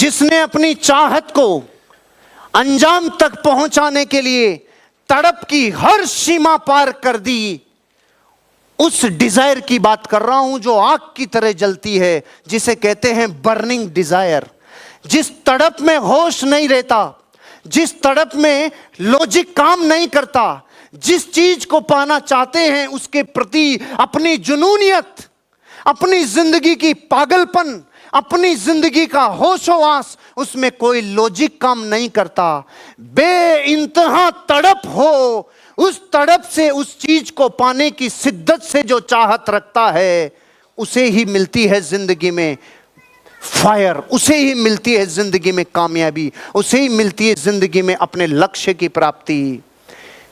जिसने अपनी चाहत को अंजाम तक पहुंचाने के लिए तड़प की हर सीमा पार कर दी, उस डिजायर की बात कर रहा हूं जो आग की तरह जलती है, जिसे कहते हैं बर्निंग डिजायर। जिस तड़प में होश नहीं रहता, जिस तड़प में लॉजिक काम नहीं करता, जिस चीज को पाना चाहते हैं उसके प्रति अपनी जुनूनियत, अपनी जिंदगी की पागलपन, अपनी जिंदगी का होशोवास, उसमें कोई लॉजिक काम नहीं करता, बेइंतहा तड़प हो, उस तड़प से उस चीज को पाने की शिद्दत से जो चाहत रखता है, उसे ही मिलती है जिंदगी में फायर, उसे ही मिलती है जिंदगी में कामयाबी, उसे ही मिलती है जिंदगी में अपने लक्ष्य की प्राप्ति।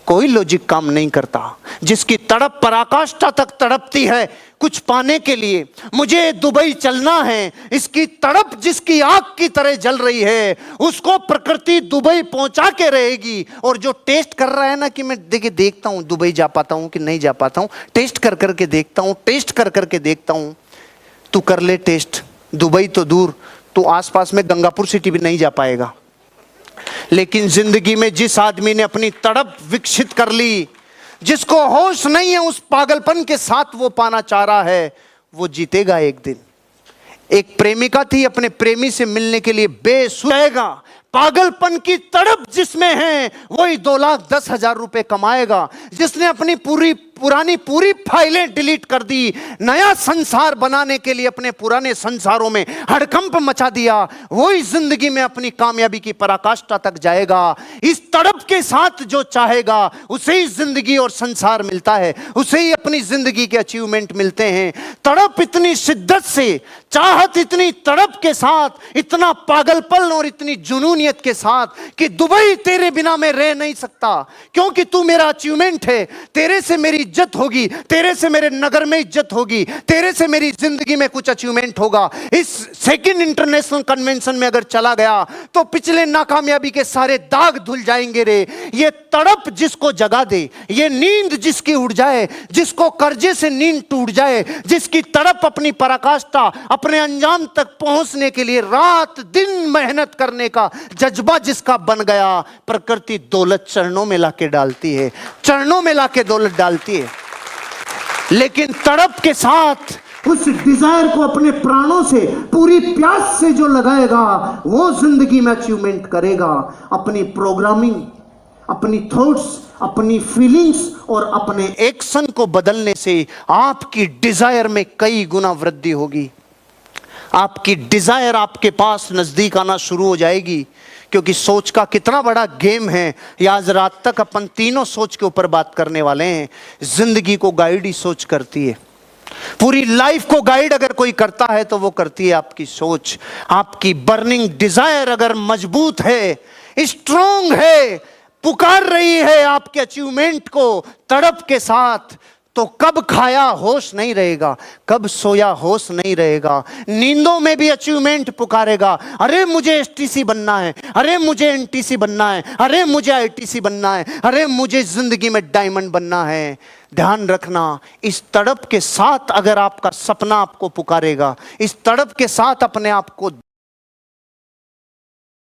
कोई लॉजिक काम नहीं करता। जिसकी तड़प पराकाष्ठा तक तड़पती है कुछ पाने के लिए, मुझे दुबई चलना है, इसकी तड़प जिसकी आग की तरह जल रही है, उसको प्रकृति दुबई पहुंचा के रहेगी। और जो टेस्ट कर रहा है ना कि मैं देखता हूं दुबई जा पाता हूं कि नहीं जा पाता हूं, टेस्ट कर करके देखता हूं, टेस्ट कर करके देखता हूं। तू कर ले टेस्ट, दुबई तो दूर, तो आसपास में गंगापुर सिटी भी नहीं जा पाएगा। लेकिन जिंदगी में जिस आदमी ने अपनी तड़प विकसित कर ली, जिसको होश नहीं है उस पागलपन के साथ वो पाना चाह रहा है, वो जीतेगा एक दिन। एक प्रेमिका थी, अपने प्रेमी से मिलने के लिए बेसुएगा, पागलपन की तड़प जिसमें है वही 2,10,000 रुपए कमाएगा। जिसने अपनी पुरानी फाइलें डिलीट कर दी, नया संसार बनाने के लिए अपने पुराने संसारों में हड़कंप मचा दिया, वही जिंदगी में अपनी कामयाबी की पराकाष्ठा तक जाएगा। इस तड़प के साथ जो चाहेगा उसे ही जिंदगी और संसार मिलता है, उसे ही अपनी जिंदगी के अचीवमेंट मिलते हैं। तड़प इतनी शिद्दत से, चाहत इतनी तड़प के साथ, इतना पागलपन और इतनी जुनूनियत के साथ कि दुबई तेरे बिना मैं रह नहीं सकता, क्योंकि तू मेरा अचीवमेंट है, तेरे से मेरी इज्जत होगी, तेरे से मेरे नगर में इज्जत होगी, तेरे से मेरी जिंदगी में कुछ अचीवमेंट होगा। इस सेकंड इंटरनेशनल कन्वेंशन में अगर चला गया तो पिछले नाकामयाबी के सारे दाग धुल जाएंगे रे। ये तड़प जिसको जगा दे, ये नींद जिसकी उड़ जाए, जिसको कर्जे से नींद टूट जाए, जिसकी तड़प अपनी पराकाष्ठा, अपने अंजाम तक पहुंचने के लिए रात दिन मेहनत करने का जज्बा जिसका बन गया, प्रकृति दौलत चरणों में लाके डालती है, चरणों में लाके दौलत डालती है। लेकिन तड़प के साथ उस डिजायर को अपने प्राणों से, पूरी प्यास से जो लगाएगा, वो जिंदगी में अचीवमेंट करेगा। अपनी प्रोग्रामिंग, अपनी थॉट्स, अपनी फीलिंग्स और अपने एक्शन को बदलने से आपकी डिजायर में कई गुना वृद्धि होगी। आपकी डिजायर आपके पास नजदीक आना शुरू हो जाएगी, क्योंकि सोच का कितना बड़ा गेम है। या आज रात तक अपन तीनों सोच के ऊपर बात करने वाले हैं। जिंदगी को गाइड ही सोच करती है, पूरी लाइफ को गाइड अगर कोई करता है तो वो करती है आपकी सोच। आपकी बर्निंग डिजायर अगर मजबूत है, स्ट्रॉन्ग है, पुकार रही है आपके अचीवमेंट को तड़प के साथ, तो कब खाया होश नहीं रहेगा, कब सोया होश नहीं रहेगा। नींदों में भी अचीवमेंट पुकारेगा, अरे मुझे एसटीसी बनना है, अरे मुझे एनटीसी बनना है, अरे मुझे आईटीसी बनना है, अरे मुझे जिंदगी में डायमंड बनना है। ध्यान रखना, इस तड़प के साथ अगर आपका सपना आपको पुकारेगा, इस तड़प के साथ अपने आप को